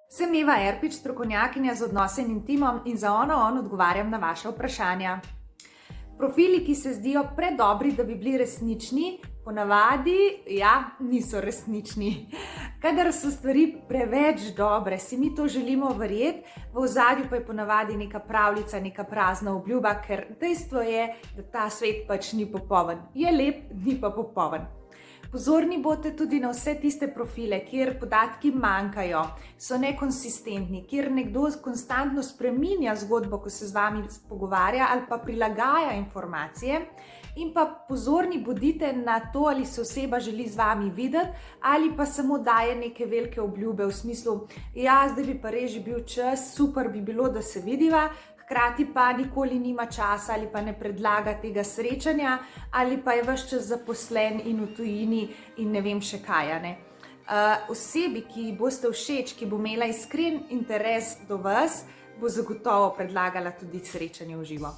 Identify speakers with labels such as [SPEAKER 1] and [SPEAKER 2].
[SPEAKER 1] Sem Eva Erpič, strokovnjakinja za odnose in intimo in za on odgovarjam na vaše vprašanja. Profili, ki se zdijo predobri, da bi bili resnični, ponavadi, niso resnični. Kadar so stvari preveč dobre, si mi to želimo verjeti, v ozadju pa je ponavadi neka pravljica, neka prazna obljuba, ker dejstvo je, da ta svet pač ni popoln. Je lep, ni pa popoln. Pozorni boste tudi na vse tiste profile, kjer podatki manjkajo, so nekonsistentni, kjer nekdo konstantno spreminja zgodbo, ko se z vami pogovarja ali pa prilagaja informacije. In pa pozorni bodite na to, ali se oseba želi z vami videti ali pa samo daje neke velike obljube v smislu, zdaj bi pa res že bil čas, super bi bilo, da se vidiva, hkrati pa nikoli nima časa ali pa ne predlaga tega srečanja ali pa je ves čas zaposlen in v tujini in ne vem še kaj. Osebi, ki ji boste všeč, ki bo imela iskren interes do vas, bo zagotovo predlagala tudi srečanje v živo.